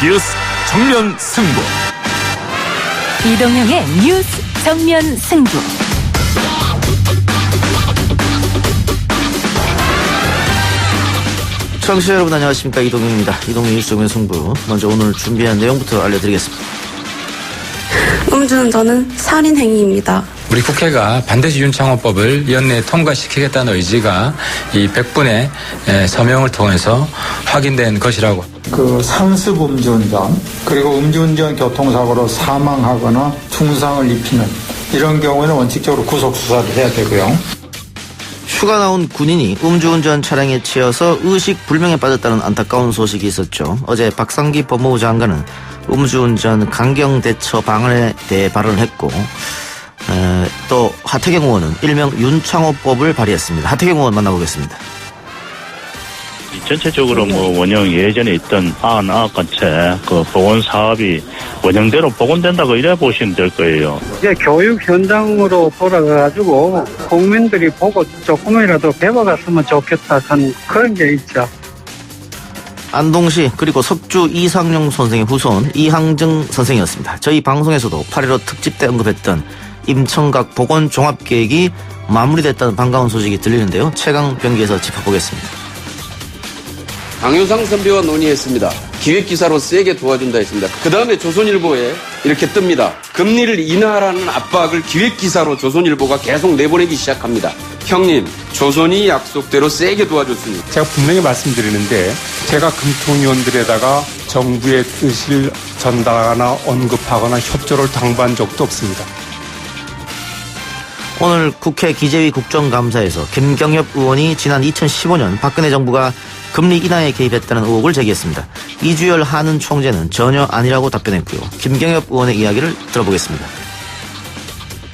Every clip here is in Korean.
뉴스 정면 승부. 이동형의 뉴스 정면 승부. 청취자 여러분 안녕하십니까, 이동형입니다. 이동형 뉴스 정면 승부. 먼저 오늘 준비한 내용부터 알려드리겠습니다. 음주운전은 살인행위입니다. 우리 국회가 반드시 윤창호법을 연내에 통과시키겠다는 의지가 이 100분의 서명을 통해서 확인된 것이라고. 상습 음주운전, 그리고 음주운전 교통사고로 사망하거나 중상을 입히는 이런 경우에는 원칙적으로 구속수사를 해야 되고요. 휴가 나온 군인이 음주운전 차량에 치여서 의식불명에 빠졌다는 안타까운 소식이 있었죠. 어제 박상기 법무부 장관은 음주운전 강경대처 방안에 대해 발언을 했고, 또 하태경 의원은 일명 윤창호법을 발의했습니다. 하태경 의원 만나보겠습니다. 전체적으로 원형 예전에 있던 아흔아홉 그 복원 사업이 원형대로 복원된다고 이래 보시면 될 거예요. 이제 교육 현장으로 돌아가가지고 국민들이 보고 조금이라도 배워갔으면 좋겠다 하는 그런 게 있죠. 안동시 그리고 석주 이상용 선생의 후손 이항정 선생이었습니다. 저희 방송에서도 8.15 특집 때 언급했던 임청각 복원종합계획이 마무리됐다는 반가운 소식이 들리는데요. 최강 병기에서 짚어보겠습니다. 강효상 선배와 논의했습니다. 기획기사로 세게 도와준다 했습니다. 그 다음에 조선일보에 이렇게 뜹니다. 금리를 인하하라는 압박을 기획기사로 조선일보가 계속 내보내기 시작합니다. 형님, 조선이 약속대로 세게 도와줬습니다. 제가 분명히 말씀드리는데, 제가 금통위원들에다가 정부의 뜻을 전달하거나 언급하거나 협조를 당부한 적도 없습니다. 오늘 국회 기재위 국정감사에서 김경엽 의원이 지난 2015년 박근혜 정부가 금리 인하에 개입했다는 의혹을 제기했습니다. 이주열 한은 총재는 전혀 아니라고 답변했고요. 김경엽 의원의 이야기를 들어보겠습니다.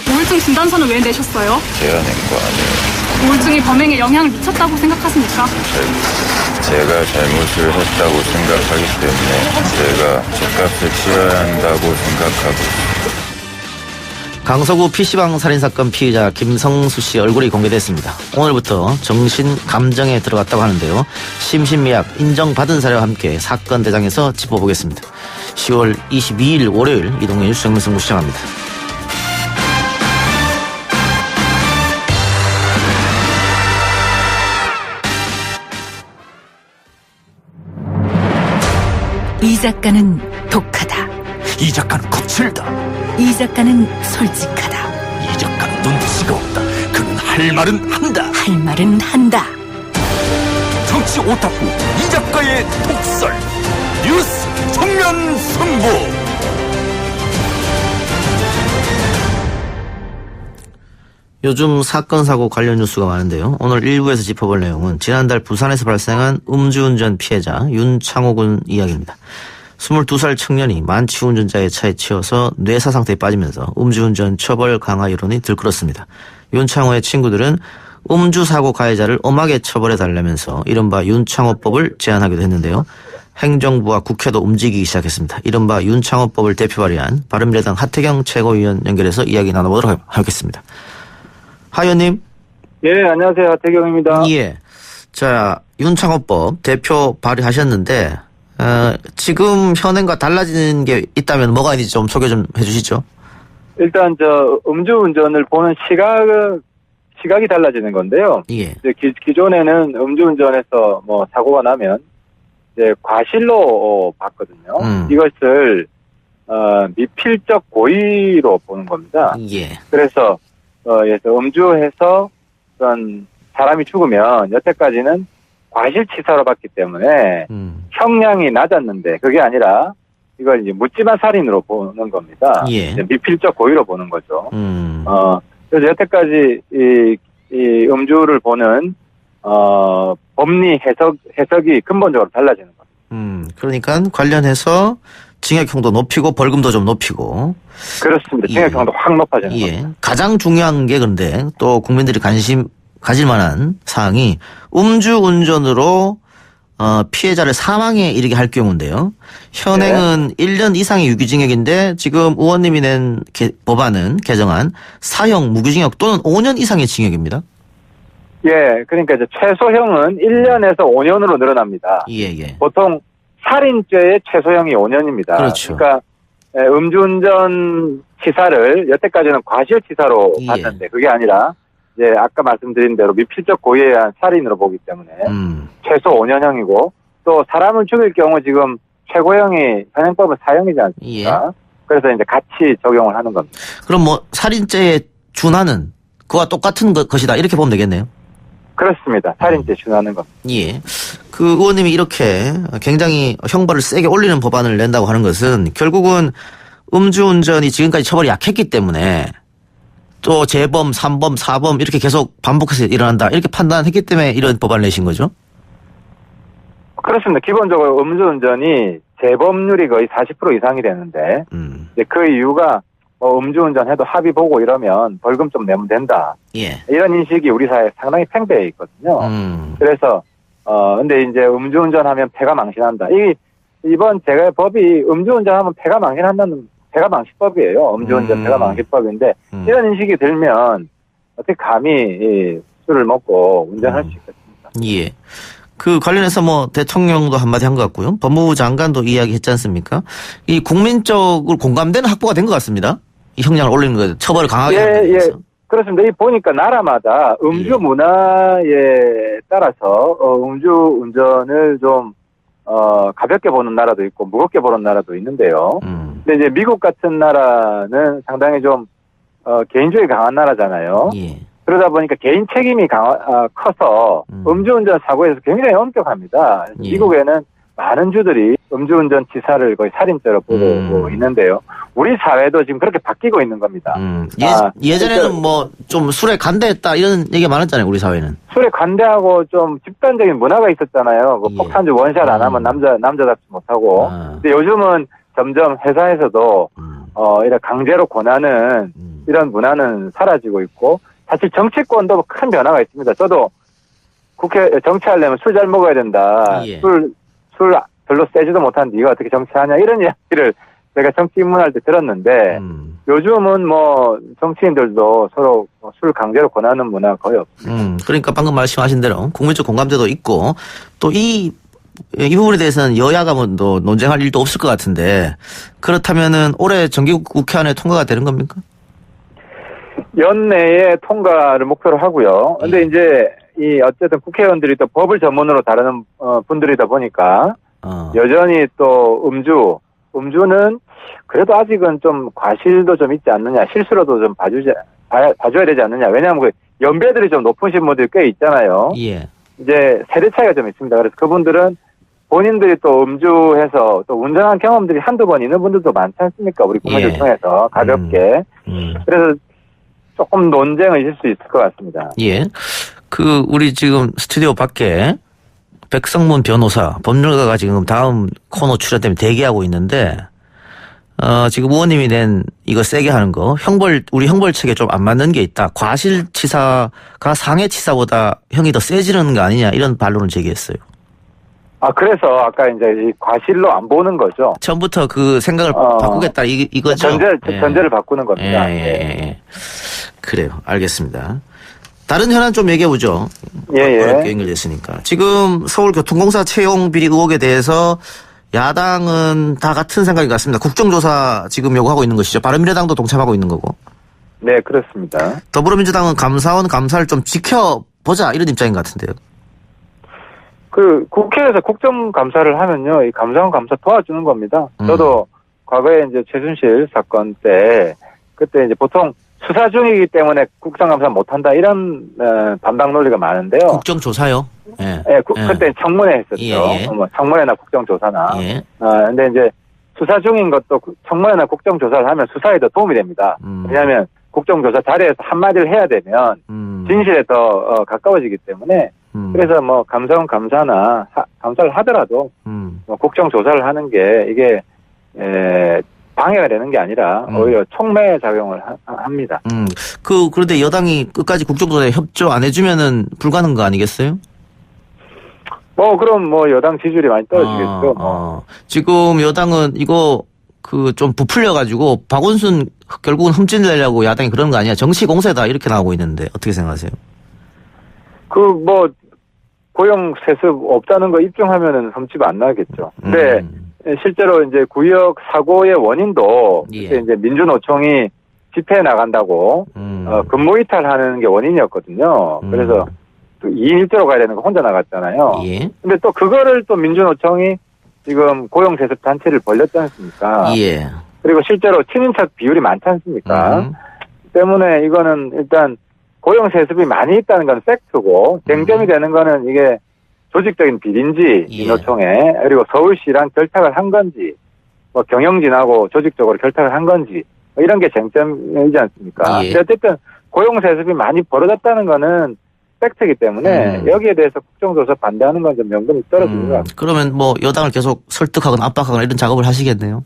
우울증 진단서는 왜 내셨어요? 제가 낸 거 아니에요. 우울증이 범행에 영향을 미쳤다고 생각하십니까? 제가 잘못을 했다고 생각하기 때문에 제가 죗값을 치러야 한다고 생각하고 있습니다. 강서구 PC방 살인사건 피의자 김성수 씨 얼굴이 공개됐습니다. 오늘부터 정신 감정에 들어갔다고 하는데요. 심신미약 인정받은 사례와 함께 사건 대장에서 짚어보겠습니다. 10월 22일 월요일 이동현 뉴스 정면 승부 시작합니다. 이 작가는 독하다. 이 작가는 거칠다. 이 작가는 솔직하다. 이 작가는 눈치가 없다. 그는 할 말은 한다. 할 말은 한다. 정치 오타쿠 이 작가의 독설. 뉴스 정면 승부. 요즘 사건 사고 관련 뉴스가 많은데요. 오늘 1부에서 짚어볼 내용은 지난달 부산에서 발생한 음주운전 피해자 윤창호 군 이야기입니다. 22살 청년이 만취 운전자의 차에 치여서 뇌사 상태에 빠지면서 음주운전 처벌 강화 여론이 들끓었습니다. 윤창호의 친구들은 음주사고 가해자를 엄하게 처벌해달라면서 이른바 윤창호법을 제안하기도 했는데요. 행정부와 국회도 움직이기 시작했습니다. 이른바 윤창호법을 대표 발의한 바른미래당 하태경 최고위원 연결해서 이야기 나눠보도록 하겠습니다. 하 의원님. 예, 안녕하세요. 하태경입니다. 예. 자, 윤창호법 대표 발의하셨는데, 지금 현행과 달라지는 게 있다면 뭐가 있는지 좀 소개 좀 해주시죠. 일단 음주운전을 보는 시각이 달라지는 건데요. 예. 이제 기존에는 음주운전에서 사고가 나면 이제 과실로 봤거든요. 이것을 미필적 고의로 보는 겁니다. 예. 그래서 음주해서 그런 사람이 죽으면 여태까지는 과실치사로 봤기 때문에 형량이 낮았는데 그게 아니라 이걸 이제 묻지마 살인으로 보는 겁니다. 예. 미필적 고의로 보는 거죠. 그래서 여태까지 이 음주를 보는 법리 해석이 근본적으로 달라지는 겁니다. 그러니까 관련해서 징역형도 높이고 벌금도 좀 높이고. 그렇습니다. 징역형도 확 높아지는 겁니다. 가장 중요한 게 근데 또 국민들이 관심 가질 만한 사항이 음주운전으로 피해자를 사망에 이르게 할 경우인데요. 현행은 1년 이상의 유기징역인데 지금 의원님이 낸 법안은 개정안 사형 무기징역 또는 5년 이상의 징역입니다. 예, 그러니까 이제 최소형은 1년에서 5년으로 늘어납니다. 예. 보통 살인죄의 최소형이 5년입니다. 그렇죠. 그러니까 음주운전 치사를 여태까지는 과실치사로 봤는데 그게 아니라 이제 아까 말씀드린 대로 미필적 고의에 의한 살인으로 보기 때문에 최소 5년형이고 또 사람을 죽일 경우 지금 최고형이 현행법은 4형이지 않습니까? 예. 그래서 이제 같이 적용을 하는 겁니다. 그럼 뭐 살인죄에 준하는 그와 똑같은 것이다 이렇게 보면 되겠네요. 그렇습니다. 살인죄 준하는 겁니다. 예. 그 의원님이 이렇게 굉장히 형벌을 세게 올리는 법안을 낸다고 하는 것은 결국은 음주운전이 지금까지 처벌이 약했기 때문에 또 재범, 3범, 4범 이렇게 계속 반복해서 일어난다 이렇게 판단했기 때문에 이런 법안을 내신 거죠? 그렇습니다. 기본적으로 음주운전이 재범률이 거의 40% 이상이 되는데 이제 그 이유가 음주운전 해도 합의 보고 이러면 벌금 좀 내면 된다. 예. 이런 인식이 우리 사회에 상당히 팽배해 있거든요. 그래서 근데 이제 음주운전하면 폐가 망신한다. 이번 제가 법이 음주운전하면 폐가 망신한다는 폐가 망신법이에요. 음주운전 폐가 망신법인데 이런 인식이 들면 어떻게 감히 술을 먹고 운전할 수 있겠습니까? 예. 그 관련해서 뭐 대통령도 한마디 한 것 같고요. 법무부 장관도 이야기했지 않습니까? 이 국민적으로 공감되는 확보가 된 것 같습니다. 이 형량을 올리는 거예요. 처벌을 강하게 하는 예, 예. 그렇습니다. 이 보니까 나라마다 음주 문화에 따라서 음주 운전을 좀 가볍게 보는 나라도 있고 무겁게 보는 나라도 있는데요. 근데 이제 미국 같은 나라는 상당히 좀 개인주의 강한 나라잖아요. 예. 그러다 보니까 개인 책임이 커서 음주운전 사고에서 굉장히 엄격합니다. 예. 미국에는 많은 주들이 음주운전 치사를 거의 살인죄로 보고 있는데요. 우리 사회도 지금 그렇게 바뀌고 있는 겁니다. 예전에는 뭐 좀 술에 관대했다 이런 얘기가 많았잖아요. 우리 사회는. 술에 관대하고 좀 집단적인 문화가 있었잖아요. 그 폭탄주 원샷 안 하면 남자답지 못하고. 근데 요즘은 점점 회사에서도 이런 강제로 권하는 이런 문화는 사라지고 있고 사실 정치권도 큰 변화가 있습니다. 저도 국회 정치하려면 술 잘 먹어야 된다. 예. 술 별로 세지도 못한 네가 어떻게 정치하냐 이런 이야기를 제가 정치 입문할 때 들었는데 요즘은 뭐 정치인들도 서로 술 강제로 권하는 문화가 거의 없습니다. 그러니까 방금 말씀하신 대로 국민적 공감대도 있고 또 이 부분에 대해서는 여야가 뭐 논쟁할 일도 없을 것 같은데 그렇다면은 올해 정기국회안에 통과가 되는 겁니까? 연내에 통과를 목표로 하고요. 근데 이제 어쨌든 국회의원들이 또 법을 전문으로 다루는 분들이다 보니까 여전히 또 음주는 그래도 아직은 좀 과실도 좀 있지 않느냐, 실수로도 좀 봐줘야 되지 않느냐. 왜냐하면 그 연배들이 좀 높으신 분들이 꽤 있잖아요. 예. 이제 세대 차이가 좀 있습니다. 그래서 그분들은 본인들이 또 음주해서 또 운전한 경험들이 한두 번 있는 분들도 많지 않습니까? 우리 국민들 통해서 가볍게. 그래서 조금 논쟁은 있을 수 있을 것 같습니다. 예. 우리 지금 스튜디오 밖에 백성문 변호사, 법률가가 지금 다음 코너 출연 때문에 대기하고 있는데, 지금 의원님이 낸 이거 세게 하는 거, 우리 형벌책에 좀 안 맞는 게 있다. 과실치사가 상해치사보다 형이 더 세지는 거 아니냐, 이런 반론을 제기했어요. 그래서 아까 이제 이 과실로 안 보는 거죠. 처음부터 그 생각을 바꾸겠다, 이거죠? 전제를 바꾸는 겁니다. 예. 그래요. 알겠습니다. 다른 현안 좀 얘기해보죠. 어렵게 연결됐으니까. 지금 서울교통공사 채용 비리 의혹에 대해서 야당은 다 같은 생각인 것 같습니다. 국정조사 지금 요구하고 있는 것이죠. 바른미래당도 동참하고 있는 거고. 네, 그렇습니다. 더불어민주당은 감사원 감사를 좀 지켜보자 이런 입장인 것 같은데요. 국회에서 국정감사를 하면요, 이 감사원 감사 도와주는 겁니다. 저도 과거에 이제 최순실 사건 때 그때 이제 보통 수사 중이기 때문에 국정감사 못한다 이런 반박 논리가 많은데요. 국정조사요? 예. 그때 청문회 했었죠. 뭐 청문회나 국정조사나. 근데 이제 수사 중인 것도 청문회나 국정조사를 하면 수사에 더 도움이 됩니다. 왜냐하면 국정조사 자리에서 한마디를 해야 되면 진실에 더 가까워지기 때문에 그래서 뭐 감사원 감사나 감사를 하더라도 뭐 국정조사를 하는 게 이게 방해가 되는 게 아니라 오히려 촉매 작용을 합니다. 그런데 여당이 끝까지 국정조사에 협조 안 해주면은 불가능한 거 아니겠어요? 그럼 여당 지지율이 많이 떨어지겠죠. 지금 여당은 이거 좀 부풀려가지고 박원순 결국은 흠집내려고 야당이 그러는 거 아니야? 정치 공세다 이렇게 나오고 있는데 어떻게 생각하세요? 고용 세습 없다는 거 입증하면은 흠집 안 나겠죠. 근데 실제로 이제 구역 사고의 원인도 그때 이제 민주노총이 집회에 나간다고 근무 이탈하는 게 원인이었거든요. 그래서 2인 1조로 가야 되는 거 혼자 나갔잖아요. 근데 또 그거를 또 민주노총이 지금 고용 세습 단체를 벌렸지 않습니까? 그리고 실제로 친인척 비율이 많지 않습니까? 때문에 이거는 일단 고용 세습이 많이 있다는 건 팩트고 쟁점이 되는 거는 이게 조직적인 비리인지 민노총에 그리고 서울시랑 결탁을 한 건지 뭐 경영진하고 조직적으로 결탁을 한 건지 뭐 이런 게 쟁점이지 않습니까? 근데 어쨌든 고용 세습이 많이 벌어졌다는 거는 팩트이기 때문에 여기에 대해서 국정조사 반대하는 건 좀 명분이 떨어지는 것 같습니다. 그러면 뭐 여당을 계속 설득하거나 압박하거나 이런 작업을 하시겠네요.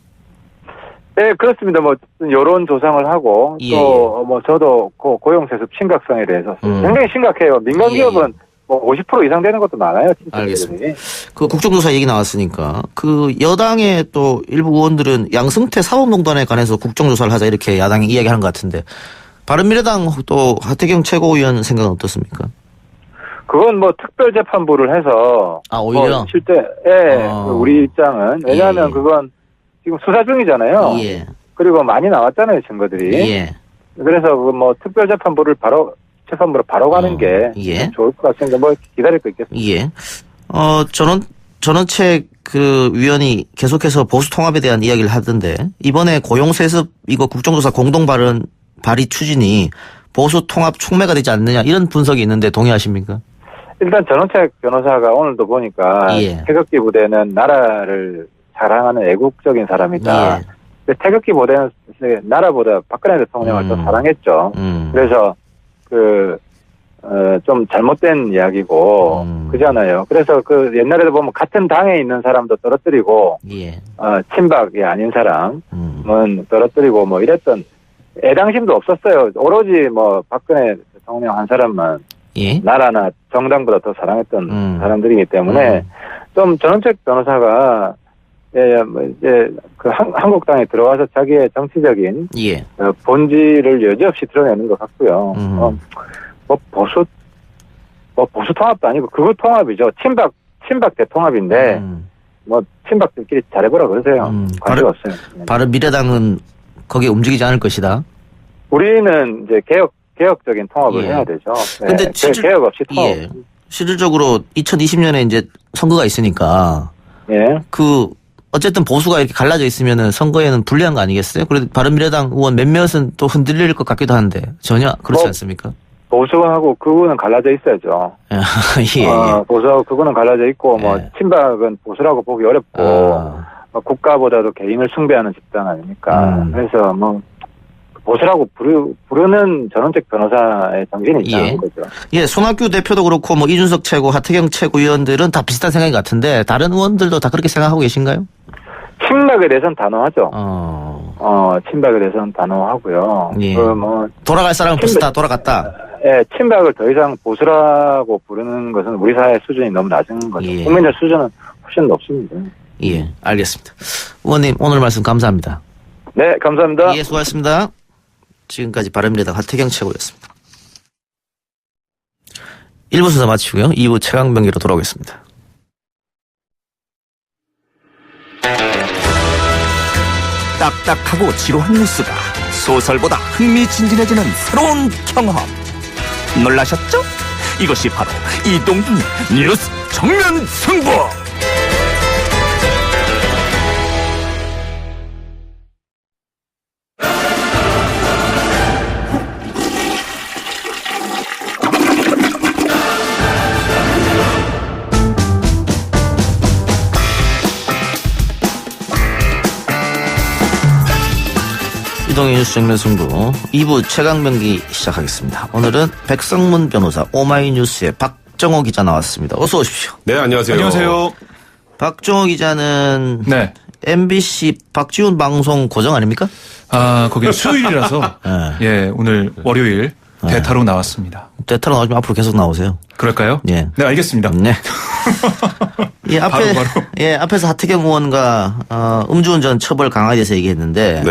네, 그렇습니다. 뭐 여론 조상을 하고 또 뭐 저도 고용 세습 심각성에 대해서 굉장히 심각해요. 민간 기업은 뭐 50% 이상 되는 것도 많아요. 알겠습니다. 그 국정조사 얘기 나왔으니까 그 여당의 또 일부 의원들은 양승태 사법농단에 관해서 국정조사를 하자 이렇게 야당이 이야기하는 것 같은데 바른미래당 또 하태경 최고위원 생각은 어떻습니까? 그건 뭐 특별재판부를 해서 오히려 실제 우리 입장은 왜냐하면 그건 지금 수사 중이잖아요. 그리고 많이 나왔잖아요 증거들이. 그래서 그 뭐 특별재판부를 재판부로 바로 가는 게 좋을 것 같습니다. 뭐 기다릴 거 있겠습니다. 전원책 그 위원이 계속해서 보수 통합에 대한 이야기를 하던데 이번에 고용세습 이거 국정조사 공동 발의 추진이 보수 통합 촉매가 되지 않느냐 이런 분석이 있는데 동의하십니까? 일단 전원책 변호사가 오늘도 보니까 태극기 부대는 나라를 사랑하는 애국적인 사람이다. 근데 태극기 부대는 나라보다 박근혜 대통령을 더 사랑했죠. 그래서 좀 잘못된 이야기고 그잖아요. 그래서 그 옛날에도 보면 같은 당에 있는 사람도 떨어뜨리고 친박이 아닌 사람은 떨어뜨리고 뭐 이랬던 애당심도 없었어요. 오로지 뭐 박근혜 대통령 한 사람만 나라나 정당보다 더 사랑했던 사람들이기 때문에 좀 전원책 변호사가 이제 그 한국당에 들어와서 자기의 정치적인 본질을 여지없이 드러내는 것 같고요. 뭐 보수 통합도 아니고 그거 통합이죠. 친박 대통합인데 뭐 친박들끼리 잘해보라 그러세요. 관심 없어요. 바른미래당은 거기에 움직이지 않을 것이다. 우리는 이제 개혁적인 통합을 해야 되죠. 근데 개혁 없이 통합. 실질적으로 2020년에 이제 선거가 있으니까 그 어쨌든 보수가 이렇게 갈라져 있으면은 선거에는 불리한 거 아니겠어요? 그래도 바른미래당 의원 몇몇은 또 흔들릴 것 같기도 한데 전혀 그렇지 않습니까? 보수하고 그거는 갈라져 있어야죠. 보수하고 그거는 갈라져 있고 뭐 친박은 보수라고 보기 어렵고 뭐 국가보다도 개인을 숭배하는 집단 아닙니까? 그래서 뭐 보수라고 부르는 전원책 변호사의 정신이 있다는 거죠. 손학규 대표도 그렇고 뭐 이준석 최고, 하태경 최고위원들은 다 비슷한 생각인 것 같은데 다른 의원들도 다 그렇게 생각하고 계신가요? 친박에 대해서는 단호하죠. 친박에 대해서는 단호하고요. 뭐 돌아갈 사람은 벌써 다 돌아갔다. 친박을 더 이상 보수라고 부르는 것은 우리 사회 수준이 너무 낮은 거죠. 국민의 수준은 훨씬 높습니다. 알겠습니다. 의원님 오늘 말씀 감사합니다. 네, 감사합니다. 수고하셨습니다. 지금까지 바른미래당 하태경 최고였습니다. 1부 순서 마치고요. 2부 최강병기로 돌아오겠습니다. 딱딱하고 지루한 뉴스가 소설보다 흥미진진해지는 새로운 경험. 놀라셨죠? 이것이 바로 이동준의 뉴스 정면 승부. 이동의 뉴스 정면 승부 2부 최강병기 시작하겠습니다. 오늘은 백성문 변호사, 오마이뉴스의 박정호 기자 나왔습니다. 어서 오십시오. 네, 안녕하세요. 안녕하세요. 박정호 기자는 MBC 박지훈 방송 고정 아닙니까? 거기 수요일이라서 오늘 월요일 대타로 나왔습니다. 대타로 나오시면 앞으로 계속 나오세요. 그럴까요? 네, 알겠습니다. 앞에서 하태경 의원과 음주운전 처벌 강화에 대해서 얘기했는데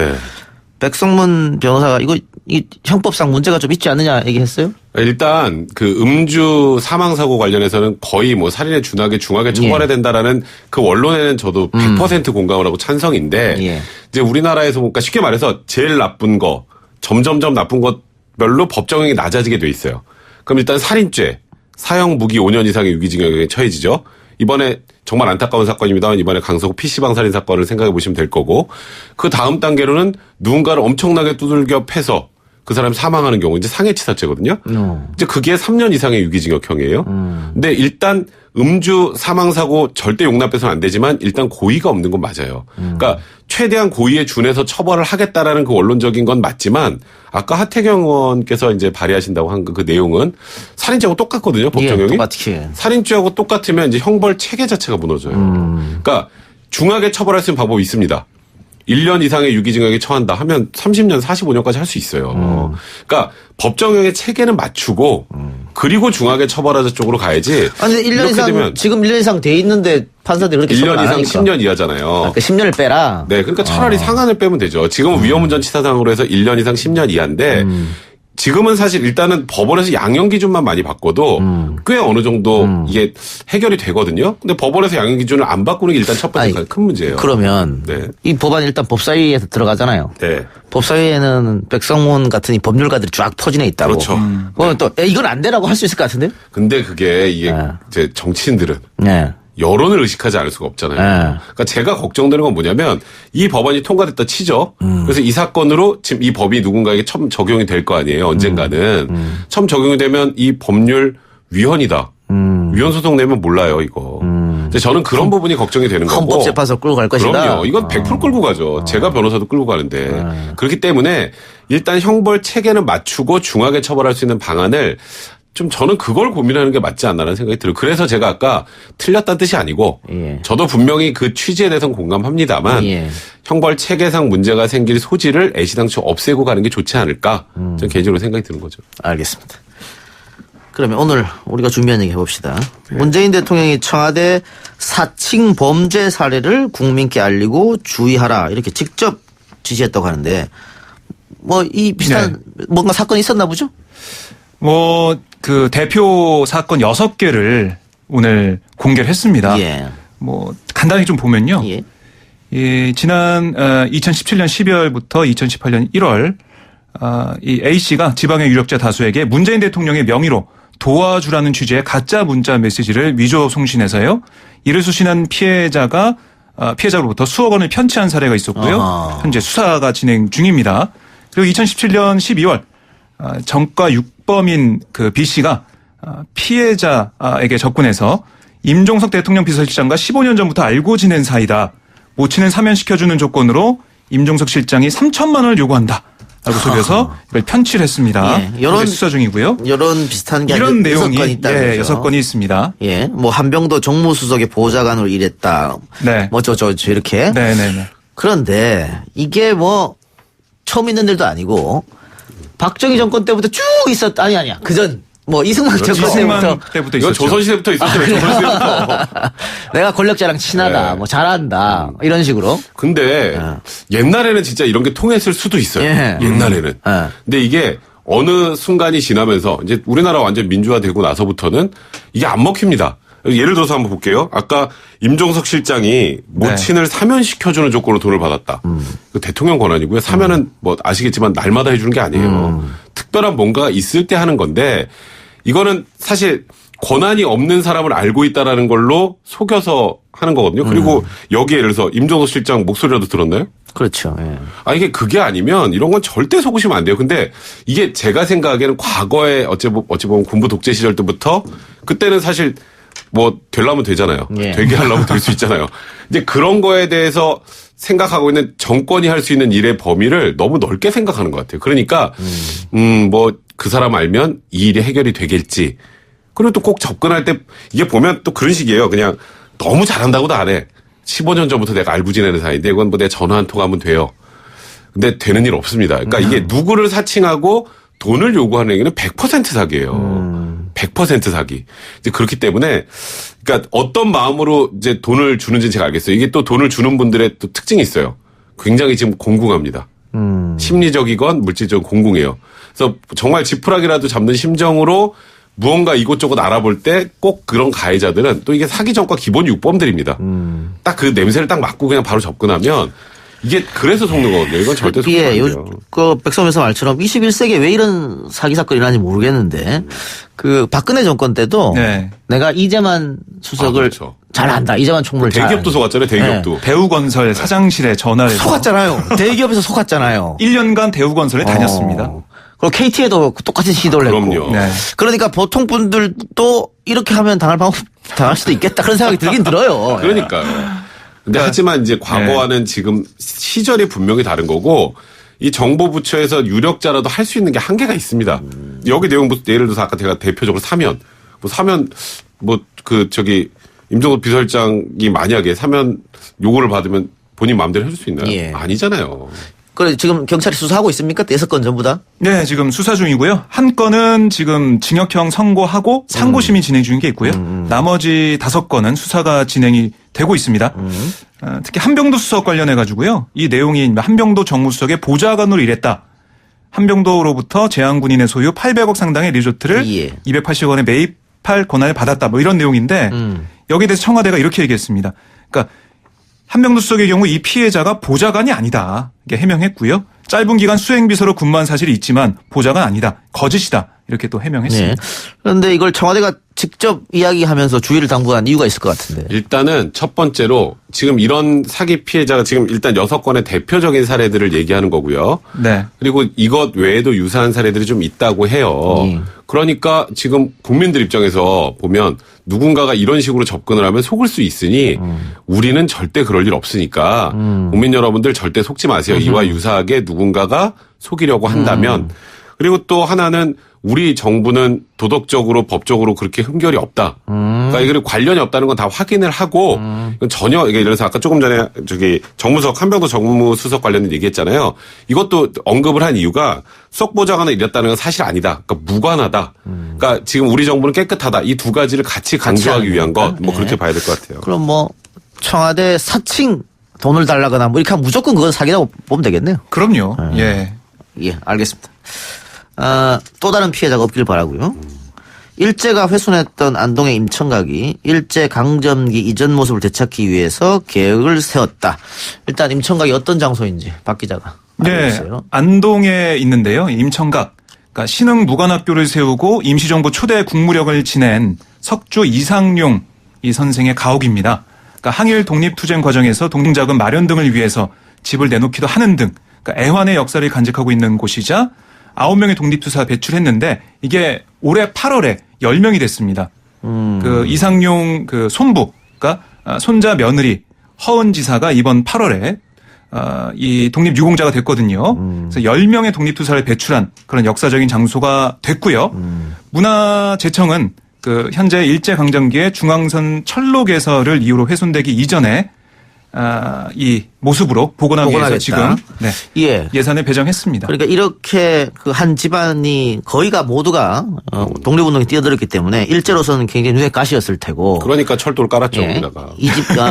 백성문 변호사가 이 형법상 문제가 좀 있지 않느냐 얘기했어요? 일단 그 음주 사망 사고 관련해서는 거의 뭐 살인에 준하게 중하게 처벌해야 된다라는 그 원론에는 저도 100% 공감을 하고 찬성인데 이제 우리나라에서 뭔가 쉽게 말해서 제일 나쁜 거 점점점 나쁜 것별로 법정형이 낮아지게 돼 있어요. 그럼 일단 살인죄 사형 무기 5년 이상의 유기징역에 처해지죠. 이번에 정말 안타까운 사건입니다만 이번에 강서구 PC방 살인 사건을 생각해 보시면 될 거고 그 다음 단계로는 누군가를 엄청나게 두들겨 패서 그 사람이 사망하는 경우 이제 상해치사죄거든요. 이제 그게 3년 이상의 유기징역형이에요. 근데 일단 음주 사망 사고 절대 용납해서는 안 되지만 일단 고의가 없는 건 맞아요. 그러니까 최대한 고의에 준해서 처벌을 하겠다라는 그 원론적인 건 맞지만 아까 하태경 의원께서 이제 발의하신다고 한 그 내용은 살인죄하고 똑같거든요. 법정형이. 똑같이. 살인죄하고 똑같으면 이제 형벌 체계 자체가 무너져요. 그러니까 중하게 처벌할 수 있는 방법이 있습니다. 1년 이상의 유기징역에 처한다 하면 30년, 45년까지 할 수 있어요. 그러니까 법정형의 체계는 맞추고 그리고 중하게 처벌하자 쪽으로 가야지. 아니, 1년 이상 되면 지금 1년 이상 돼 있는데 판사들이 그렇게 1년 이상 10년 이하잖아요. 그러니까 10년을 빼라. 네, 그러니까 차라리 상한을 빼면 되죠. 지금은 위험운전 치사상으로 해서 1년 이상 10년 이하인데 지금은 사실 일단은 법원에서 양형 기준만 많이 바꿔도 꽤 어느 정도 이게 해결이 되거든요. 근데 법원에서 양형 기준을 안 바꾸는 게 일단 첫 번째 큰 문제예요. 그러면 이 법안이 일단 법사위에서 들어가잖아요. 네. 법사위에는 백성문 같은 이 법률가들이 쫙 포진해 있다고. 그렇죠. 그러면 또 이건 안 되라고 할 수 있을 것 같은데요? 근데 그게 이게 이제 정치인들은 네. 여론을 의식하지 않을 수가 없잖아요. 그러니까 제가 걱정되는 건 뭐냐면 이 법안이 통과됐다 치죠. 그래서 이 사건으로 지금 이 법이 누군가에게 처음 적용이 될 거 아니에요. 언젠가는. 처음 적용이 되면 이 법률 위헌이다. 위헌 소송 내면 몰라요, 이거. 근데 저는 그런 부분이 걱정이 되는 거고. 헌법재판소 끌고 갈 것이다. 그럼요. 이건 100% 끌고 가죠. 제가 변호사도 끌고 가는데. 그렇기 때문에 일단 형벌 체계는 맞추고 중하게 처벌할 수 있는 방안을 좀 저는 그걸 고민하는 게 맞지 않나라는 생각이 들어요. 그래서 제가 아까 틀렸다는 뜻이 아니고 저도 분명히 그 취지에 대해서는 공감합니다만 형벌 체계상 문제가 생길 소지를 애시당초 없애고 가는 게 좋지 않을까 저는 개인적으로 생각이 드는 거죠. 알겠습니다. 그러면 오늘 우리가 준비한 얘기 해봅시다. 문재인 대통령이 청와대 사칭 범죄 사례를 국민께 알리고 주의하라 이렇게 직접 지시했다고 하는데 뭐 이 비슷한 뭔가 사건이 있었나 보죠? 뭐 그 대표 사건 6개를 오늘 공개를 했습니다. 뭐 간단히 좀 보면요. 지난 2017년 12월부터 2018년 1월 이 A 씨가 지방의 유력자 다수에게 문재인 대통령의 명의로 도와주라는 취지의 가짜 문자 메시지를 위조 송신해서요. 이를 수신한 피해자로부터 수억 원을 편취한 사례가 있었고요. 현재 수사가 진행 중입니다. 그리고 2017년 12월 정가 육범인 그 B 씨가 피해자에게 접근해서 임종석 대통령 비서실장과 15년 전부터 알고 지낸 사이다. 모친은 사면시켜주는 조건으로 임종석 실장이 3천만 원을 요구한다. 라고 속여서 이걸 편취를 했습니다. 이런 수사 중이고요. 이런 비슷한 게 이런 내용이 6건이 있다. 6건이 있습니다. 뭐 한병도 정무수석의 보좌관으로 일했다. 뭐 이렇게. 네네네. 그런데 이게 뭐 처음 있는 일도 아니고 박정희 정권 때부터 쭉 아니야. 그전 뭐 이승만 정권 때부터 이거 조선시대부터 있었죠. 조선시대부터. 내가 권력자랑 친하다. 뭐 잘한다. 이런 식으로. 근데 옛날에는 진짜 이런 게 통했을 수도 있어요. 옛날에는. 근데 이게 어느 순간이 지나면서 이제 우리나라 완전 민주화되고 나서부터는 이게 안 먹힙니다. 예를 들어서 한번 볼게요. 아까 임종석 실장이 모친을 사면시켜주는 조건으로 돈을 받았다. 그 대통령 권한이고요. 사면은 뭐 아시겠지만 날마다 해주는 게 아니에요. 특별한 뭔가가 있을 때 하는 건데 이거는 사실 권한이 없는 사람을 알고 있다라는 걸로 속여서 하는 거거든요. 그리고 여기에 예를 들어서 임종석 실장 목소리라도 들었나요? 그렇죠. 이게 그게 아니면 이런 건 절대 속으시면 안 돼요. 근데 이게 제가 생각하기에는 과거에 어찌 보면 군부 독재 시절 때부터 그때는 사실 뭐 되려면 되잖아요. 되게 하려면 될 수 있잖아요. 이제 그런 거에 대해서 생각하고 있는 정권이 할 수 있는 일의 범위를 너무 넓게 생각하는 것 같아요. 그러니까 뭐 그 사람 알면 이 일이 해결이 되겠지. 그리고 또 꼭 접근할 때 이게 보면 또 그런 식이에요. 그냥 너무 잘한다고도 안 해. 15년 전부터 내가 알고 지내는 사이인데 이건 뭐 내 전화 한 통 하면 돼요. 근데 되는 일 없습니다. 그러니까 이게 누구를 사칭하고 돈을 요구하는 얘기는 100% 사기예요. 100% 사기. 이제 그렇기 때문에 그러니까 어떤 마음으로 이제 돈을 주는지 제가 알겠어요. 이게 또 돈을 주는 분들의 또 특징이 있어요. 굉장히 지금 공공합니다. 심리적이건 물질적인 공공이에요. 그래서 정말 지푸라기라도 잡는 심정으로 무언가 이곳저곳 알아볼 때 꼭 그런 가해자들은 또 이게 사기 전과 기본 유법들입니다. 딱 그 냄새를 딱 맡고 그냥 바로 접근하면 이게 그래서 속는 거거든요. 이건 절대 속는 거 아니에요. 그 백성에서 말처럼 21세기에 왜 이런 사기 사건이 일어나는지 모르겠는데 그 박근혜 정권 때도 내가 이재만 수석을 그렇죠. 잘 안다. 이재만 총무를 잘 대기업도 속았잖아요. 대기업도. 대우건설 사장실에 전화를 해서 속았잖아요. 대기업에서 속았잖아요. 1년간 대우건설에 다녔습니다. 그리고 KT에도 똑같이 시도를 했고. 그럼요. 그러니까 보통 분들도 이렇게 하면 당할 수도 있겠다. 그런 생각이 들긴 들어요. 그러니까요. 근데 하지만 이제 과거와는 지금 시절이 분명히 다른 거고 이 정보부처에서 유력자라도 할 수 있는 게 한계가 있습니다. 여기 내용 예를 들어서 아까 제가 대표적으로 사면 임종석 비서실장이 만약에 사면 요구를 받으면 본인 마음대로 해줄 수 있나요? 아니잖아요. 그래 지금 경찰이 수사하고 있습니까? 6건 전부 다? 네, 지금 수사 중이고요. 한 건은 지금 징역형 선고하고 상고심이 진행 중인 게 있고요. 나머지 5건은 수사가 진행이 되고 있습니다. 특히 한병도 수석 관련해 가지고요. 이 내용이 한병도 정무수석의 보좌관으로 일했다. 한병도로부터 제한군인의 소유 800억 상당의 리조트를 280원에 매입할 권한을 받았다. 뭐 이런 내용인데 여기에 대해서 청와대가 이렇게 얘기했습니다. 그러니까 한병도 수석의 경우 이 피해자가 보좌관이 아니다. 이게 해명했고요. 짧은 기간 수행비서로 근무한 사실이 있지만 보좌관 아니다. 거짓이다. 이렇게 또 해명했습니다. 그런데 이걸 청와대가 직접 이야기하면서 주의를 당부한 이유가 있을 것 같은데. 일단은 첫 번째로 지금 이런 사기 피해자가 지금 일단 6건의 대표적인 사례들을 얘기하는 거고요. 네. 그리고 이것 외에도 유사한 사례들이 좀 있다고 해요. 그러니까 지금 국민들 입장에서 보면 누군가가 이런 식으로 접근을 하면 속을 수 있으니 우리는 절대 그럴 일 없으니까 국민 여러분들 절대 속지 마세요. 이와 유사하게 누군가가 속이려고 한다면 그리고 또 하나는 우리 정부는 도덕적으로 법적으로 그렇게 흠결이 없다. 그러니까 이게 관련이 없다는 건 다 확인을 하고 이건 전혀 예를 들어서 아까 조금 전에 한병도 정무수석 관련된 얘기했잖아요. 이것도 언급을 한 이유가 수석 보좌관을 잃었다는 건 사실 아니다. 그러니까 무관하다. 그러니까 지금 우리 정부는 깨끗하다. 이 두 가지를 같이 강조하기 위한 것. 뭐 그렇게 봐야 될 것 같아요. 그럼 뭐 청와대 사칭 돈을 달라거나 뭐 이렇게 하면 무조건 그건 사기라고 보면 되겠네요. 그럼요. 예, 알겠습니다. 또 다른 피해자가 없길 바라고요. 일제가 훼손했던 안동의 임청각이 일제 강점기 이전 모습을 되찾기 위해서 계획을 세웠다. 일단 임청각이 어떤 장소인지 박 기자가 알려주세요. 안동에 있는데요. 임청각. 그러니까 신흥 무관학교를 세우고 임시정부 초대 국무력을 지낸 석조 이상용 이 선생의 가옥입니다. 그러니까 항일 독립투쟁 과정에서 동자금 마련 등을 위해서 집을 내놓기도 하는 등 그러니까 애환의 역사를 간직하고 있는 곳이자 9명의 독립투사 배출했는데 이게 올해 8월에 10명이 됐습니다. 그 이상용 그 손부, 그러니까 손자 며느리 허은 지사가 이번 8월에 이 독립유공자가 됐거든요. 그래서 10명의 독립투사를 배출한 그런 역사적인 장소가 됐고요. 문화재청은 그 현재 일제강점기의 중앙선 철로 개설을 이유로 훼손되기 이전에 이 모습으로 복원하기 위해서 지금 예산을 배정했습니다. 그러니까 이렇게 그 한 집안이 거의가 모두가 독립운동에 뛰어들었기 때문에 일제로서는 굉장히 눈에 가시였을 테고. 그러니까 철도를 깔았죠. 우리나라가.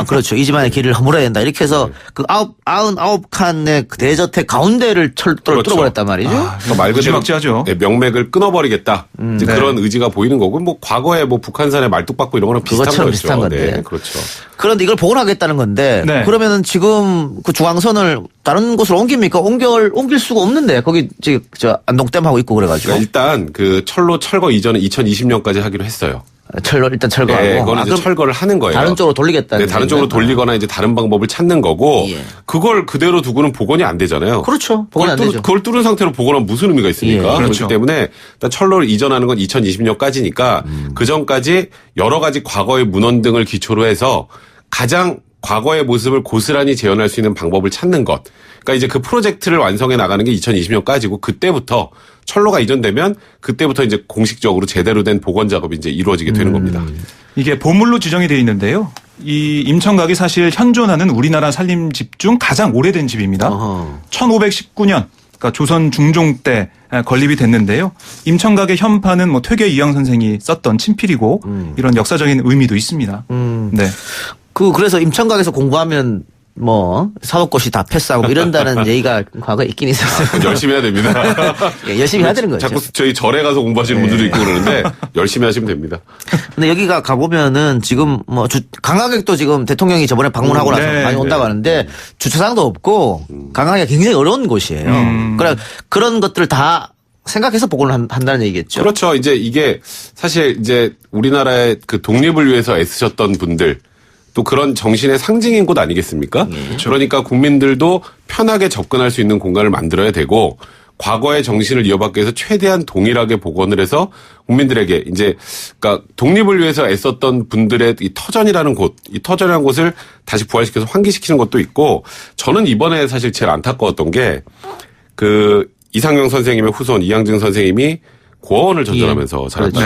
그렇죠. 이 집안의 길을 허물어야 된다. 이렇게 해서 그 99칸의 그 대저택 가운데를 철도를 뚫어버렸단 말이죠. 그러니까 말 그대로 명맥을 끊어버리겠다. 이제 그런 의지가 보이는 거고 뭐 과거에 뭐 북한산에 말뚝박고 이런 거랑 비슷한 거죠. 비슷한 건데. 네, 그렇죠. 그런데 이걸 복원하겠다는 건데 그러면은 지금 그 중앙선을 다른 곳으로 옮깁니까? 옮길 수가 없는데 거기 저 안동댐하고 있고 그래가지고. 그러니까 일단 그 철로 철거 이전은 2020년까지 하기로 했어요. 일단 철거하고. 네, 그거는 이제 철거를 하는 거예요. 다른 쪽으로 돌리겠다. 네, 다른 쪽으로 돌리거나 이제 다른 방법을 찾는 거고 그걸 그대로 두고는 복원이 안 되잖아요. 그렇죠. 복원이 안 되죠. 그걸 뚫은 상태로 복원하면 무슨 의미가 있습니까? 그렇죠. 그렇기 때문에 일단 철로를 이전하는 건 2020년까지니까 그 전까지 여러 가지 과거의 문헌 등을 기초로 해서 가장 과거의 모습을 고스란히 재현할 수 있는 방법을 찾는 것. 그러니까 이제 그 프로젝트를 완성해 나가는 게 2020년까지고 그때부터 철로가 이전되면 그때부터 이제 공식적으로 제대로 된 복원 작업이 이제 이루어지게 되는 겁니다. 이게 보물로 지정이 되어 있는데요. 이 임청각이 사실 현존하는 우리나라 살림집 중 가장 오래된 집입니다. 1519년, 그러니까 조선 중종 때 건립이 됐는데요. 임청각의 현판은 뭐 퇴계 이황 선생이 썼던 친필이고 이런 역사적인 의미도 있습니다. 그래서 임청각에서 공부하면 뭐 사법고시 다 패스하고 이런다는 얘기가 과거에 있긴 있었어요. 열심히 해야 됩니다. 예, 열심히 해야 되는 거죠. 자꾸 저희 절에 가서 공부하시는 분들도 있고 그러는데 열심히 하시면 됩니다. 근데 여기가 가보면은 지금 뭐 관광객도 지금 대통령이 저번에 방문하고 나서 많이 온다고 하는데 주차장도 없고 관광하기가 굉장히 어려운 곳이에요. 그래 그런 것들을 다 생각해서 복원을 한다는 얘기겠죠. 그렇죠. 이제 이게 사실 이제 우리나라의 그 독립을 위해서 애쓰셨던 분들 또 그런 정신의 상징인 곳 아니겠습니까? 그러니까 국민들도 편하게 접근할 수 있는 공간을 만들어야 되고 과거의 정신을 이어받기 위해서 최대한 동일하게 복원을 해서 국민들에게 이제 그러니까 독립을 위해서 애썼던 분들의 이 터전이라는 곳, 이 터전이라는 곳을 다시 부활시켜서 환기시키는 것도 있고 저는 이번에 사실 제일 안타까웠던 게 그 이상영 선생님의 후손 이양증 선생님이 고아원을 전전하면서 살았죠.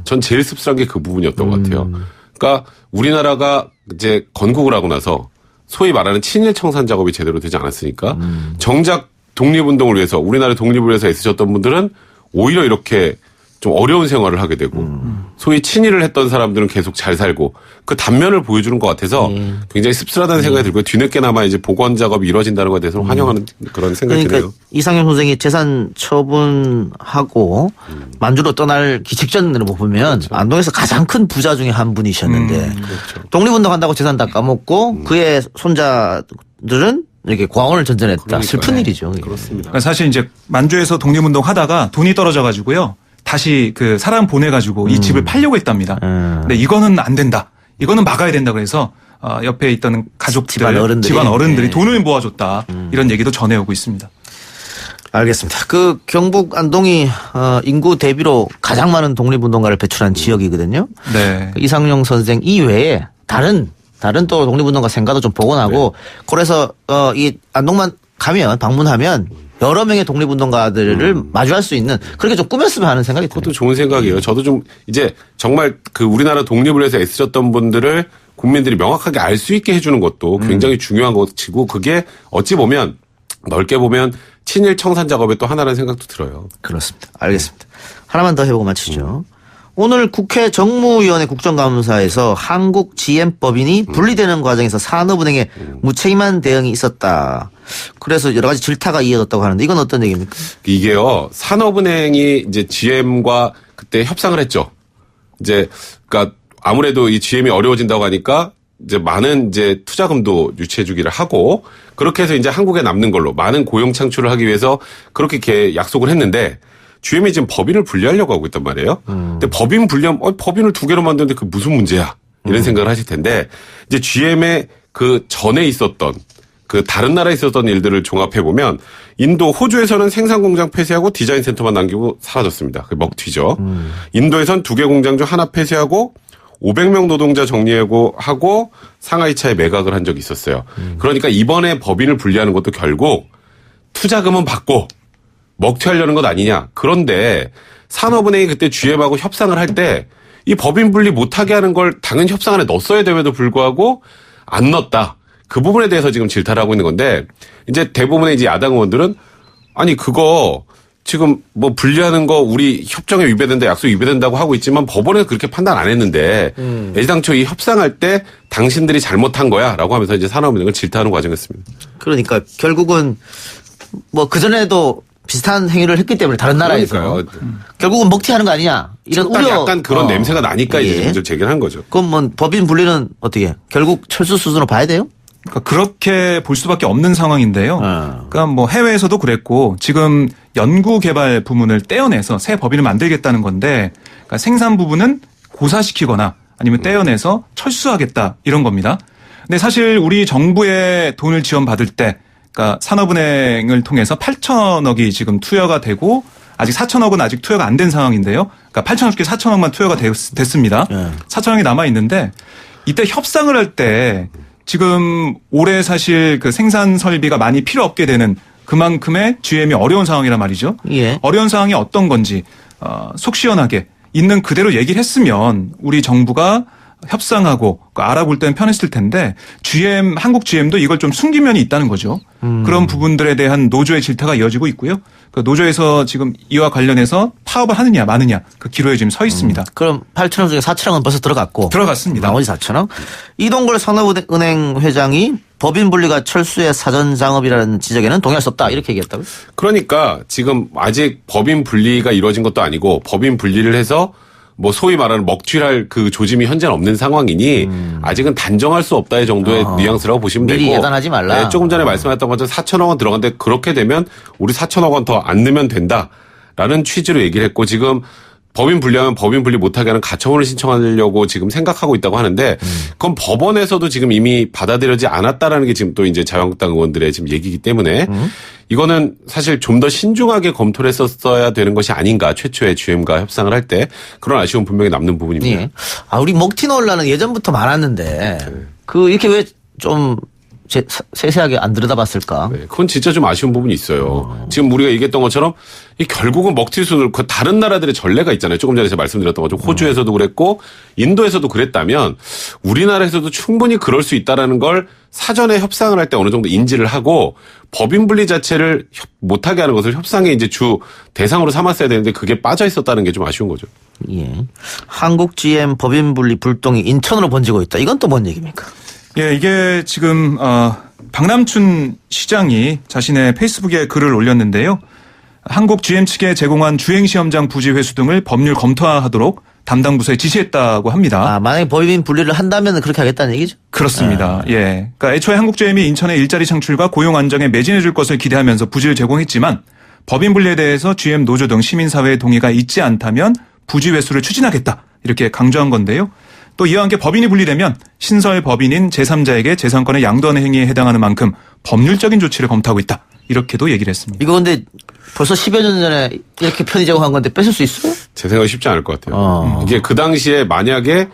전 제일 씁쓸한 게 그 부분이었던 것 같아요. 그러니까 우리나라가 이제 건국을 하고 나서 소위 말하는 친일 청산 작업이 제대로 되지 않았으니까 정작 독립운동을 위해서 우리나라 독립을 위해서 애쓰셨던 분들은 오히려 이렇게 좀 어려운 생활을 하게 되고 소위 친일을 했던 사람들은 계속 잘 살고 그 단면을 보여주는 것 같아서 굉장히 씁쓸하다는 생각이 들고요. 뒤늦게나마 이제 복원 작업이 이루어진다는 것에 대해서는 환영하는 그런 생각이 드네요. 이상현 선생이 재산 처분하고 만주로 떠날기 직전으로 보면 안동에서 가장 큰 부자 중에 한 분이셨는데 독립운동 한다고 재산 다 까먹고 그의 손자들은 이렇게 고아원을 전전했다. 그러니까요. 슬픈 일이죠. 그렇습니다. 그러니까 사실 이제 만주에서 독립운동 하다가 돈이 떨어져 가지고요. 다시 그 사람 보내가지고 이 집을 팔려고 했답니다. 근데 이거는 안 된다. 이거는 막아야 된다. 그래서 옆에 있던 가족들, 집안 어른들이 돈을 모아줬다. 이런 얘기도 전해오고 있습니다. 알겠습니다. 그 경북 안동이 인구 대비로 가장 많은 독립운동가를 배출한 지역이거든요. 네. 이상용 선생 이외에 다른 또 독립운동가 생가도 좀 복원하고 그래서 이 안동만 가면 방문하면 여러 명의 독립운동가들을 마주할 수 있는 그렇게 좀 꾸몄으면 하는 생각이 들어요. 그것도 좋은 생각이에요. 저도 좀 이제 정말 그 우리나라 독립을 위해서 애쓰셨던 분들을 국민들이 명확하게 알 수 있게 해주는 것도 굉장히 중요한 것이고 그게 어찌 보면 넓게 보면 친일 청산 작업의 또 하나라는 생각도 들어요. 그렇습니다. 알겠습니다. 하나만 더 해보고 마치죠. 오늘 국회 정무위원회 국정감사에서 한국GM법인이 분리되는 과정에서 산업은행의 무책임한 대응이 있었다. 그래서 여러 가지 질타가 이어졌다고 하는데 이건 어떤 얘기입니까? 이게요. 산업은행이 이제 GM과 그때 협상을 했죠. 이제 그러니까 아무래도 이 GM이 어려워진다고 하니까 이제 많은 이제 투자금도 유치해주기를 하고 그렇게 해서 이제 한국에 남는 걸로 많은 고용 창출을 하기 위해서 그렇게 약속을 했는데 GM이 지금 법인을 분리하려고 하고 있단 말이에요. 근데 법인 분리하면 법인을 두 개로 만드는데 그 무슨 문제야? 이런 생각을 하실 텐데 이제 GM의 그 전에 있었던 그 다른 나라에 있었던 일들을 종합해 보면 인도, 호주에서는 생산 공장 폐쇄하고 디자인 센터만 남기고 사라졌습니다. 그 먹튀죠. 인도에선 2개 공장 중 하나 폐쇄하고 500명 노동자 정리하고 상하이차에 매각을 한 적이 있었어요. 그러니까 이번에 법인을 분리하는 것도 결국 투자금은 받고 먹튀하려는 것 아니냐. 그런데 산업은행이 그때 GM하고 협상을 할 때 이 법인 분리 못하게 하는 걸 당연히 협상 안에 넣었어야 됨에도 불구하고 안 넣었다. 그 부분에 대해서 지금 질타를 하고 있는 건데 이제 대부분의 이제 야당 의원들은 아니 그거 지금 뭐 분리하는 거 우리 협정에 위배된다 약속 위배된다고 하고 있지만 법원에서 그렇게 판단 안 했는데 애당초 이 협상할 때 당신들이 잘못한 거야 라고 하면서 이제 산업은행을 질타하는 과정이었습니다. 그러니까 결국은 뭐 그전에도 비슷한 행위를 했기 때문에 다른 나라에서 결국은 먹튀하는 거 아니냐 이런 우려 약간 그런 냄새가 나니까 이제 문제를 제기한 거죠. 그럼 뭐 법인 분리는 어떻게 결국 철수 수준으로 봐야 돼요? 그러니까 그렇게 볼 수밖에 없는 상황인데요. 그러니까 뭐 해외에서도 그랬고 지금 연구개발 부문을 떼어내서 새 법인을 만들겠다는 건데 그러니까 생산 부분은 고사시키거나 아니면 떼어내서 철수하겠다 이런 겁니다. 근데 사실 우리 정부에 돈을 지원받을 때 그러니까 산업은행을 통해서 8천억이 지금 투여가 되고 아직 4천억은 아직 투여가 안 된 상황인데요. 그러니까 8천억 중에 4천억만 투여가 됐습니다. 4천억이 남아 있는데 이때 협상을 할 때 지금 올해 사실 그 생산 설비가 많이 필요 없게 되는 그만큼의 GM이 어려운 상황이란 말이죠. 어려운 상황이 어떤 건지 속 시원하게 있는 그대로 얘기를 했으면 우리 정부가 협상하고 알아볼 때는 편했을 텐데 한국 GM도 이걸 좀 숨긴 면이 있다는 거죠. 그런 부분들에 대한 노조의 질타가 이어지고 있고요. 그 노조에서 지금 이와 관련해서 파업을 하느냐 마느냐 그 기로에 지금 서 있습니다. 그럼 8천억 중에 4천억은 벌써 들어갔습니다. 들어갔습니다. 나머지 4천억. 이동걸 산업은행 회장이 법인 분리가 철수의 사전 작업이라는 지적에는 동의할 수 없다 이렇게 얘기했다고요? 그러니까 지금 아직 법인 분리가 이루어진 것도 아니고 법인 분리를 해서 뭐 소위 말하는 먹튀할 그 조짐이 현재는 없는 상황이니 아직은 단정할 수 없다의 정도의 뉘앙스라고 보시면 되고. 미리 예단하지 말라. 네, 조금 전에 말씀하셨던 것처럼 4천억 원 들어갔는데 그렇게 되면 우리 4천억 원 더 안 넣으면 된다라는 취지로 얘기를 했고 지금 법인 분리하면 법인 분리 못하게 하는 가처분을 신청하려고 지금 생각하고 있다고 하는데 그건 법원에서도 지금 이미 받아들여지지 않았다라는 게 지금 또 이제 자유한국당 의원들의 지금 얘기이기 때문에 이거는 사실 좀 더 신중하게 검토를 했었어야 되는 것이 아닌가 최초에 GM과 협상을 할 때 그런 아쉬움 분명히 남는 부분입니다. 예. 아, 우리 먹튀 논란은 예전부터 많았는데 그 이렇게 왜 좀 세세하게 안 들여다봤을까? 네, 그건 진짜 좀 아쉬운 부분이 있어요. 지금 우리가 얘기했던 것처럼 이 결국은 먹튀수는 그 다른 나라들의 전례가 있잖아요. 조금 전에 제가 말씀드렸던 것처럼 호주에서도 그랬고 인도에서도 그랬다면 우리나라에서도 충분히 그럴 수 있다라는 걸 사전에 협상을 할 때 어느 정도 인지를 하고 법인 분리 자체를 못하게 하는 것을 협상의 이제 주 대상으로 삼았어야 되는데 그게 빠져 있었다는 게 좀 아쉬운 거죠. 예. 한국 GM 법인 분리 불똥이 인천으로 번지고 있다. 이건 또 뭔 얘기입니까? 예, 이게 지금 박남춘 시장이 자신의 페이스북에 글을 올렸는데요. 한국 GM 측에 제공한 주행시험장 부지 회수 등을 법률 검토하도록 담당 부서에 지시했다고 합니다. 아, 만약에 법인 분리를 한다면 그렇게 하겠다는 얘기죠? 그렇습니다. 예. 그러니까 애초에 한국 GM이 인천의 일자리 창출과 고용 안정에 매진해 줄 것을 기대하면서 부지를 제공했지만 법인 분리에 대해서 GM 노조 등 시민사회의 동의가 있지 않다면 부지 회수를 추진하겠다. 이렇게 강조한 건데요. 또 이와 함께 법인이 분리되면 신설 법인인 제3자에게 재산권을 양도하는 행위에 해당하는 만큼 법률적인 조치를 검토하고 있다. 이렇게도 얘기를 했습니다. 이거 근데 벌써 10여 년 전에 이렇게 편의 제공한 건데 뺏을 수 있어요? 제 생각에 쉽지 않을 것 같아요. 이게 그 당시에 만약에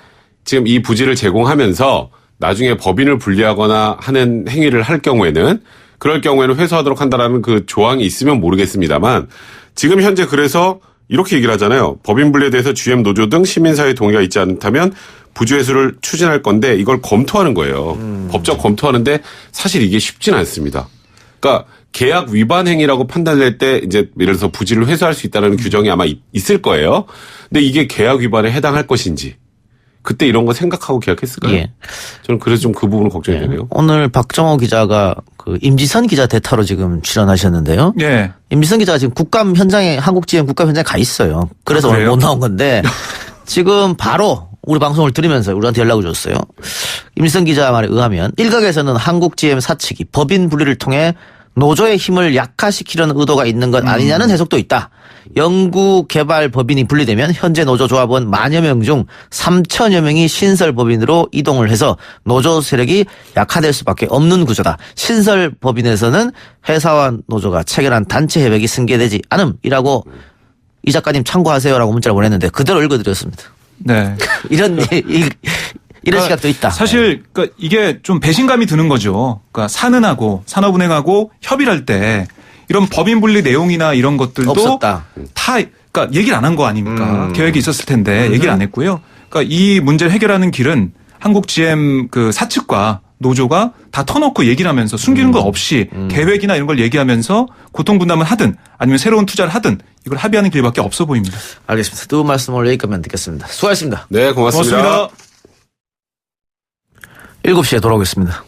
지금 이 부지를 제공하면서 나중에 법인을 분리하거나 하는 행위를 할 경우에는 그럴 경우에는 회수하도록 한다라는 그 조항이 있으면 모르겠습니다만 지금 현재 그래서 이렇게 얘기를 하잖아요. 법인 분리에 대해서 GM 노조 등 시민사회 동의가 있지 않다면 부지 회수를 추진할 건데 이걸 검토하는 거예요. 법적 검토하는데 사실 이게 쉽진 않습니다. 그러니까 계약 위반 행위라고 판단될 때 이제 예를 들어서 부지를 회수할 수 있다는 규정이 아마 있을 거예요. 근데 이게 계약 위반에 해당할 것인지 그때 이런 거 생각하고 계약했을까요? 예. 저는 그래서 좀 그 부분 걱정이 되네요. 오늘 박정호 기자가 그 임지선 기자 대타로 지금 출연하셨는데요. 예. 임지선 기자가 지금 국감 현장에 한국 GM 국감 현장에 가 있어요. 그래서 오늘 못 나온 건데 지금 바로 우리 방송을 들으면서 우리한테 연락을 줬어요. 임지선 기자 말에 의하면 일각에서는 한국 GM 사측이 법인 분리를 통해 노조의 힘을 약화시키려는 의도가 있는 것 아니냐는 해석도 있다. 연구개발 법인이 분리되면 현재 노조 조합원 10,000여 명 중 3,000여 명이 신설 법인으로 이동을 해서 노조 세력이 약화될 수밖에 없는 구조다. 신설 법인에서는 회사와 노조가 체결한 단체 협약이 승계되지 않음이라고 이 작가님 참고하세요라고 문자를 보냈는데 그대로 읽어드렸습니다. 네. 이런 시각도 있다. 사실 그러니까 이게 좀 배신감이 드는 거죠. 그러니까 산은하고 산업은행하고 협의를 할 때 이런 법인 분리 내용이나 이런 것들도 없었다. 다 그러니까 얘기를 안 한 거 아닙니까? 계획이 있었을 텐데 얘기를 안 했고요. 그러니까 이 문제를 해결하는 길은 한국 GM 그 사측과 노조가 다 터놓고 얘기를 하면서 숨기는 거 없이 계획이나 이런 걸 얘기하면서 고통 분담을 하든 아니면 새로운 투자를 하든 이걸 합의하는 길밖에 없어 보입니다. 알겠습니다. 두 분 말씀 오늘 여기까지만 듣겠습니다. 수고하셨습니다. 네, 고맙습니다. 7시에 돌아오겠습니다.